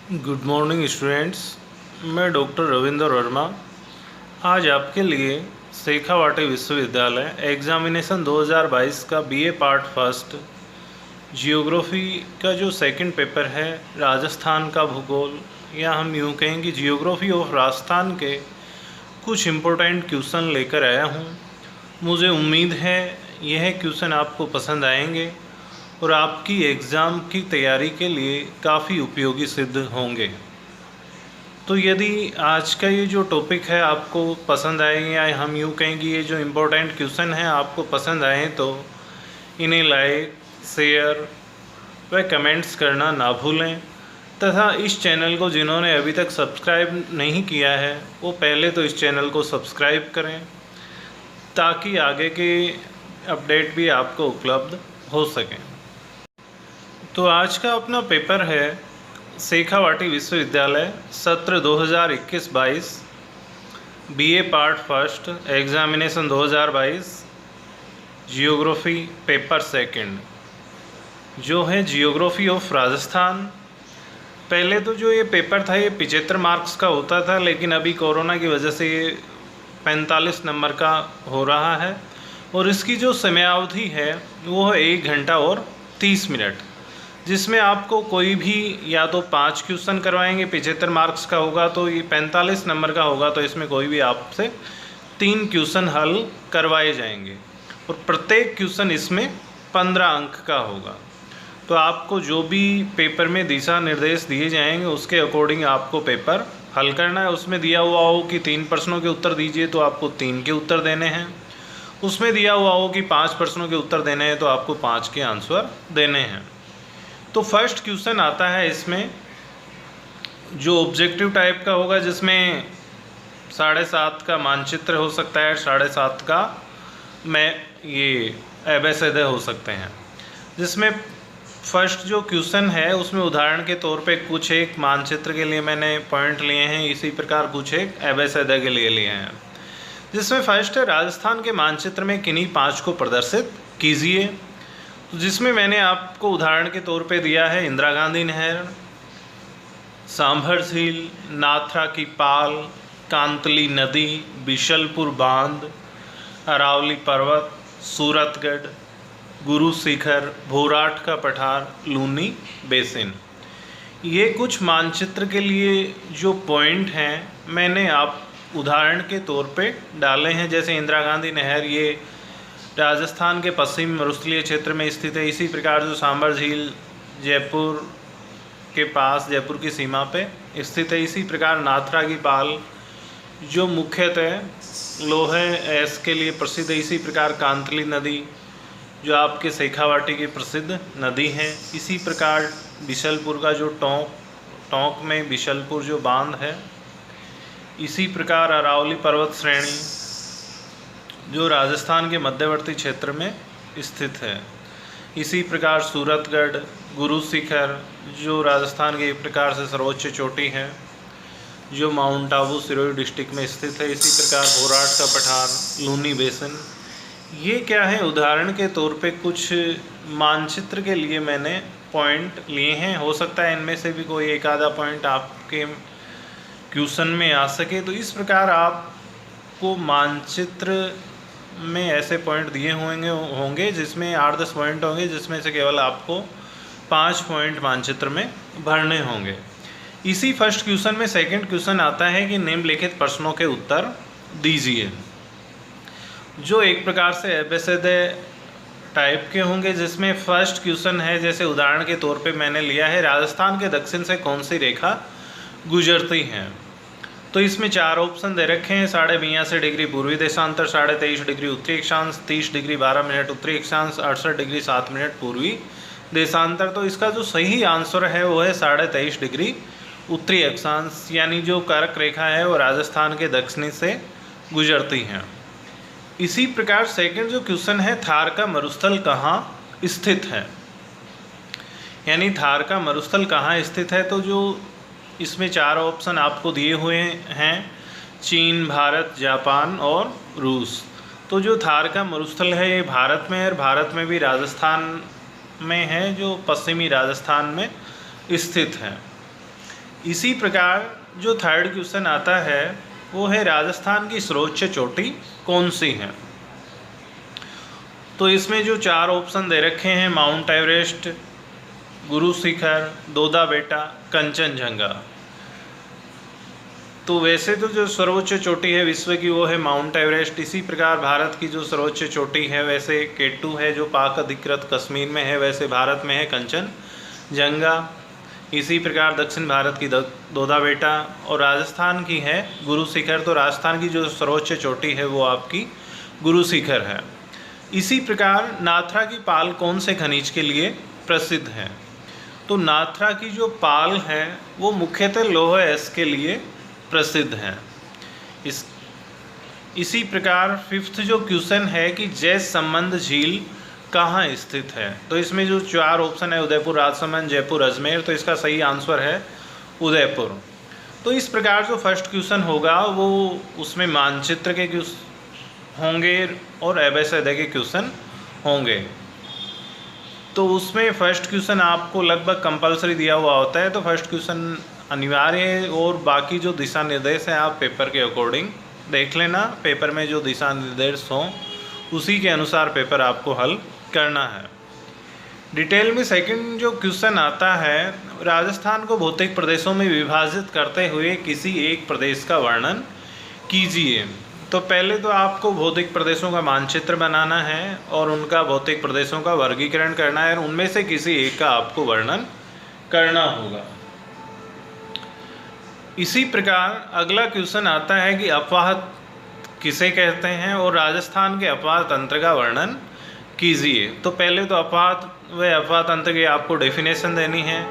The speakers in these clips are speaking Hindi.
Good morning students. मैं डॉक्टर रविंद्र वर्मा आज आपके लिए शेखावाटी विश्वविद्यालय एग्जामिनेशन 2022 का बीए पार्ट फर्स्ट जियोग्राफी का जो सेकंड पेपर है राजस्थान का भूगोल, या हम यूँ कहें कि जियोग्राफी ऑफ राजस्थान के कुछ इम्पोर्टेंट क्वेश्चन लेकर आया हूँ। मुझे उम्मीद है यह क्वेश्चन आपको पसंद आएंगे और आपकी एग्ज़ाम की तैयारी के लिए काफ़ी उपयोगी सिद्ध होंगे। तो यदि आज का ये जो टॉपिक है आपको पसंद आए, या हम यूँ कहें कि ये जो इम्पोर्टेंट क्वेश्चन हैं आपको पसंद आए, तो इन्हें लाइक, शेयर व कमेंट्स करना ना भूलें। तथा इस चैनल को जिन्होंने अभी तक सब्सक्राइब नहीं किया है वो पहले तो इस चैनल को सब्सक्राइब करें, ताकि आगे के अपडेट भी आपको उपलब्ध हो सकें। तो आज का अपना पेपर है शेखावाटी विश्वविद्यालय सत्र 2021-22 BA part first examination 2022 geography paper second, जो है जियोग्राफी ऑफ राजस्थान। पहले तो जो ये पेपर था ये 75 मार्क्स का होता था, लेकिन अभी कोरोना की वजह से ये 45 नंबर का हो रहा है और इसकी जो समयावधि है वो है 1 घंटा और 30 मिनट, जिसमें आपको कोई भी या तो 5 क्वेश्चन करवाएंगे। 75 मार्क्स का होगा तो ये 45 नंबर का होगा, तो इसमें कोई भी आपसे 3 क्वेश्चन हल करवाए जाएंगे और प्रत्येक क्वेश्चन इसमें 15 अंक का होगा। तो आपको जो भी पेपर में दिशा निर्देश दिए जाएंगे उसके अकॉर्डिंग आपको पेपर हल करना है। उसमें दिया हुआ हो कि 3 प्रश्नों के उत्तर दीजिए तो आपको 3 के उत्तर देने हैं। उसमें दिया हुआ हो कि 5 प्रश्नों के उत्तर देने हैं तो आपको 5 के आंसर देने हैं। तो फर्स्ट क्वेश्चन आता है इसमें जो ऑब्जेक्टिव टाइप का होगा, जिसमें 7.5 का मानचित्र हो सकता है, 7.5 का ये एबेसिडे हो सकते हैं। जिसमें फर्स्ट जो क्वेश्चन है उसमें उदाहरण के तौर पे कुछ एक मानचित्र के लिए मैंने पॉइंट लिए हैं, इसी प्रकार कुछ एक एबेसिडे के लिए लिए हैं। जिसमें फर्स्ट है राजस्थान के मानचित्र में किन्हीं 5 को प्रदर्शित कीजिए। तो जिसमें मैंने आपको उदाहरण के तौर पे दिया है इंदिरा गांधी नहर, सांभर झील, नाथ्रा की पाल, कांतली नदी, बिशलपुर बांध, अरावली पर्वत, सूरतगढ़, गुरु शिखर, भोराट का पठार, लूनी बेसिन। ये कुछ मानचित्र के लिए जो पॉइंट हैं मैंने आप उदाहरण के तौर पे डाले हैं। जैसे इंदिरा गांधी नहर ये राजस्थान के पश्चिम मरुस्थलीय क्षेत्र में स्थित है। इसी प्रकार जो सांभर झील जयपुर के पास, जयपुर की सीमा पे स्थित है। इसी प्रकार नाथ्रा की पाल जो मुख्यतः लोहे ऐस के लिए प्रसिद्ध है। इसी प्रकार कांतली नदी जो आपके शेखावाटी की प्रसिद्ध नदी है। इसी प्रकार बिशलपुर का जो टोंक में बिशलपुर जो बांध है। इसी प्रकार अरावली पर्वत श्रेणी जो राजस्थान के मध्यवर्ती क्षेत्र में स्थित है। इसी प्रकार सूरतगढ़, गुरु शिखर जो राजस्थान के एक प्रकार से सर्वोच्च चोटी है जो माउंट आबू सिरोही डिस्ट्रिक्ट में स्थित है। इसी प्रकार भोराट का पठार, लूनी बेसिन। ये क्या है, उदाहरण के तौर पे कुछ मानचित्र के लिए मैंने पॉइंट लिए हैं। हो सकता है इनमें से भी कोई एक आधा पॉइंट आपके क्वेश्चन में आ सके। तो इस प्रकार आपको मानचित्र में ऐसे पॉइंट दिए होंगे जिसमें 8-10 पॉइंट होंगे, जिसमें से केवल आपको 5 पॉइंट मानचित्र में भरने होंगे। इसी फर्स्ट क्वेश्चन में सेकंड क्वेश्चन आता है कि निम्नलिखित प्रश्नों के उत्तर दीजिए, जो एक प्रकार से एबेसिडे टाइप के होंगे। जिसमें फर्स्ट क्वेश्चन है, जैसे उदाहरण के तौर पे मैंने लिया है राजस्थान के दक्षिण से कौन सी रेखा गुजरती है। तो इसमें 4 ऑप्शन दे रखे हैं। 82.5 डिग्री पूर्वी देशांतर, 23.5 डिग्री उत्तरी अक्षांश, 30 डिग्री 12 मिनट उत्तरी अक्षांश, 68 डिग्री 7 मिनट पूर्वी देशांतर। तो इसका जो सही आंसर है वो है 23.5 डिग्री उत्तरी अक्षांश, यानी जो कर्क रेखा है वो राजस्थान के दक्षिणी से गुजरती है। इसी प्रकार सेकंड जो क्वेश्चन है, थार का मरुस्थल कहाँ स्थित है, यानी थार का मरुस्थल कहाँ स्थित है। तो जो इसमें 4 ऑप्शन आपको दिए हुए हैं, चीन, भारत, जापान और रूस। तो जो थार का मरुस्थल है ये भारत में है और भारत में भी राजस्थान में है, जो पश्चिमी राजस्थान में स्थित है। इसी प्रकार जो थर्ड क्वेश्चन आता है वो है राजस्थान की सर्वोच्च चोटी कौन सी है। तो इसमें जो 4 ऑप्शन दे रखे हैं, माउंट एवरेस्ट, गुरु शिखर, दोदा बेटा, कंचनजंगा। तो वैसे तो जो सर्वोच्च चोटी है विश्व की वो है माउंट एवरेस्ट। इसी प्रकार भारत की जो सर्वोच्च चोटी है वैसे K2 है जो पाक अधिकृत कश्मीर में है, वैसे भारत में है कंचनजंगा। इसी प्रकार दक्षिण भारत की दोदा बेटा और राजस्थान की है गुरु शिखर। तो राजस्थान की जो सर्वोच्च चोटी है वो आपकी गुरु शिखर है। इसी प्रकार नाथ्रा की पाल कौन से खनिज के लिए प्रसिद्ध है। तो नाथ्रा की जो पाल है वो मुख्यतः लौह एस के लिए प्रसिद्ध है। इसी प्रकार फिफ्थ जो क्वेश्चन है कि जैस संबंध झील कहाँ स्थित है। तो इसमें जो 4 ऑप्शन है उदयपुर, राजसमंद, जयपुर, अजमेर। तो इसका सही आंसर है उदयपुर। तो इस प्रकार जो फर्स्ट क्वेश्चन होगा वो उसमें मानचित्र के क्वेश्चन होंगे और ABCD के क्वेश्चन होंगे। तो उसमें फर्स्ट क्वेश्चन आपको लगभग कंपलसरी दिया हुआ होता है, तो फर्स्ट क्वेश्चन अनिवार्य है और बाकी जो दिशा निर्देश हैं आप पेपर के अकॉर्डिंग देख लेना। पेपर में जो दिशा निर्देश हों उसी के अनुसार पेपर आपको हल करना है। डिटेल में सेकंड जो क्वेश्चन आता है, राजस्थान को भौतिक प्रदेशों में विभाजित करते हुए किसी एक प्रदेश का वर्णन कीजिए। तो पहले तो आपको भौतिक प्रदेशों का मानचित्र बनाना है और उनका भौतिक प्रदेशों का वर्गीकरण करना है और उनमें से किसी एक का आपको वर्णन करना होगा। इसी प्रकार अगला क्वेश्चन आता है कि अपवाह किसे कहते हैं और राजस्थान के अपवाह तंत्र का वर्णन कीजिए। तो पहले तो अपवाह तंत्र की आपको डेफिनेशन देनी है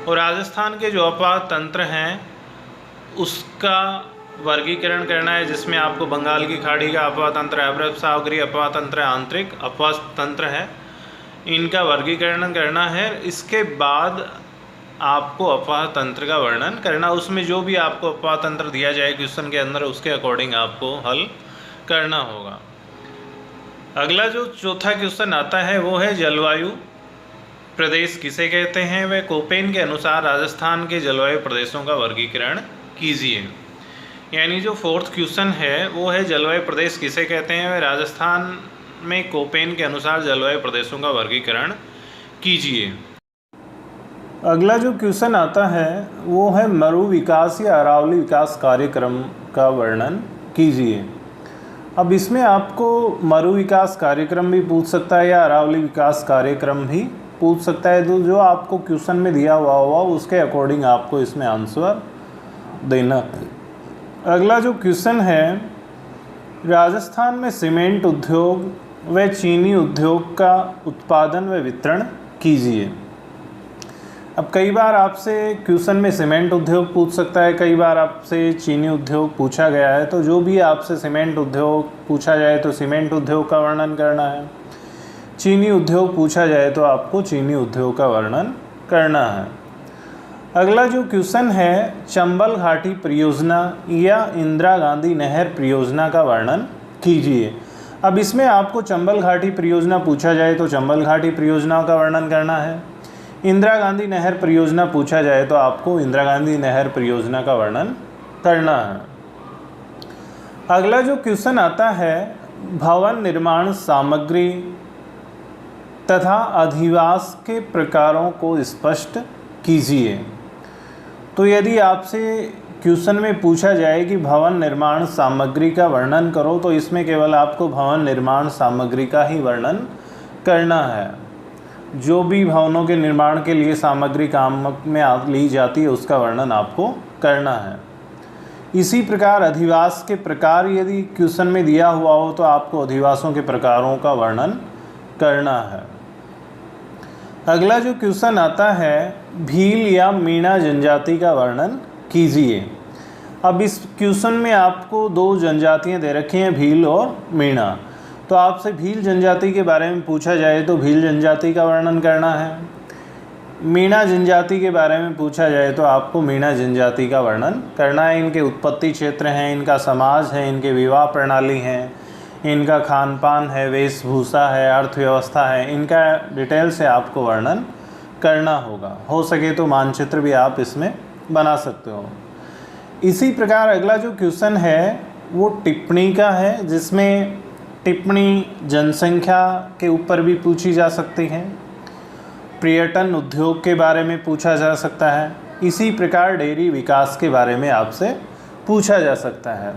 और राजस्थान के जो अपवाह तंत्र हैं उसका वर्गीकरण करना है, जिसमें आपको बंगाल की खाड़ी का अपवाह तंत्र, अरब सागरीय अपवाह तंत्र, आंतरिक अपवाह तंत्र है, इनका वर्गीकरण करना है। इसके बाद आपको अपवाह तंत्र का वर्णन करना, उसमें जो भी आपको अपवाह तंत्र दिया जाए क्वेश्चन के अंदर उसके अकॉर्डिंग आपको हल करना होगा। अगला जो चौथा क्वेश्चन आता है वो है जलवायु प्रदेश किसे कहते हैं। वह कोपेन के अनुसार राजस्थान के जलवायु प्रदेशों का वर्गीकरण कीजिए। यानी जो फोर्थ क्वेश्चन है वो है जलवायु प्रदेश किसे कहते हैं, वह राजस्थान में कोपेन के अनुसार जलवायु प्रदेशों का वर्गीकरण कीजिए। अगला जो क्वेश्चन आता है वो है मरु विकास या अरावली विकास कार्यक्रम का वर्णन कीजिए। अब इसमें आपको मरु विकास कार्यक्रम भी पूछ सकता है या अरावली विकास कार्यक्रम भी पूछ सकता है। तो जो आपको क्वेश्चन में दिया हुआ होगा उसके अकॉर्डिंग आपको इसमें आंसर देना। अगला जो क्वेश्चन है, राजस्थान में सीमेंट उद्योग व चीनी उद्योग का उत्पादन व वितरण कीजिए। अब कई बार आपसे क्वेश्चन में सीमेंट उद्योग पूछ सकता है, कई बार आपसे चीनी उद्योग पूछा गया है। तो जो भी आपसे सीमेंट उद्योग पूछा जाए तो सीमेंट उद्योग का वर्णन करना है, चीनी उद्योग पूछा जाए तो आपको चीनी उद्योग का वर्णन करना है। अगला जो क्वेश्चन है, चंबल घाटी परियोजना या इंदिरा गांधी नहर परियोजना का वर्णन कीजिए। अब इसमें आपको चंबल घाटी परियोजना पूछा जाए तो चंबल घाटी परियोजना का वर्णन करना है, इंदिरा गांधी नहर परियोजना पूछा जाए तो आपको इंदिरा गांधी नहर परियोजना का वर्णन करना है। अगला जो क्वेश्चन आता है, भवन निर्माण सामग्री तथा अधिवास के प्रकारों को स्पष्ट कीजिए। तो यदि आपसे क्वेश्चन में पूछा जाए कि भवन निर्माण सामग्री का वर्णन करो तो इसमें केवल आपको भवन निर्माण सामग्री का ही वर्णन करना है। जो भी भवनों के निर्माण के लिए सामग्री काम में ली जाती है उसका वर्णन आपको करना है। इसी प्रकार अधिवास के प्रकार यदि क्वेश्चन में दिया हुआ हो तो आपको अधिवासों के प्रकारों का वर्णन करना है। अगला जो क्वेश्चन आता है, भील या मीणा जनजाति का वर्णन कीजिए। अब इस क्वेश्चन में आपको 2 जनजातियां दे रखी हैं, भील और मीणा। तो आपसे भील जनजाति के बारे में पूछा जाए तो भील जनजाति का वर्णन करना है, मीणा जनजाति के बारे में पूछा जाए तो आपको मीणा जनजाति का वर्णन करना है। इनके उत्पत्ति क्षेत्र हैं, इनका समाज है, इनके विवाह प्रणाली हैं, इनका खान पान है, वेशभूषा है, अर्थव्यवस्था है, इनका डिटेल से आपको वर्णन करना होगा। हो सके तो मानचित्र भी आप इसमें बना सकते हो। इसी प्रकार अगला जो क्वेश्चन है वो टिप्पणी का है, जिसमें टिप्पणी जनसंख्या के ऊपर भी पूछी जा सकती है, पर्यटन उद्योग के बारे में पूछा जा सकता है, इसी प्रकार डेयरी विकास के बारे में आपसे पूछा जा सकता है।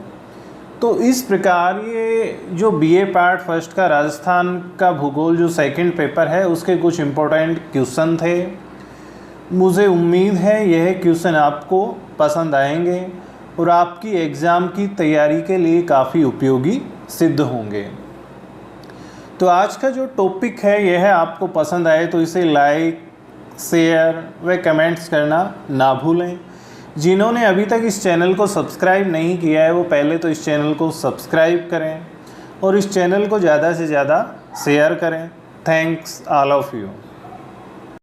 तो इस प्रकार ये जो बीए पार्ट फर्स्ट का राजस्थान का भूगोल जो सेकंड पेपर है उसके कुछ इम्पोर्टेंट क्वेश्चन थे। मुझे उम्मीद है यह क्वेश्चन आपको पसंद आएंगे और आपकी एग्ज़ाम की तैयारी के लिए काफ़ी उपयोगी सिद्ध होंगे। तो आज का जो टॉपिक है यह आपको पसंद आए तो इसे लाइक, शेयर व कमेंट्स करना ना भूलें। जिन्होंने अभी तक इस चैनल को सब्सक्राइब नहीं किया है वो पहले तो इस चैनल को सब्सक्राइब करें और इस चैनल को ज़्यादा से ज़्यादा शेयर करें। Thanks all of you.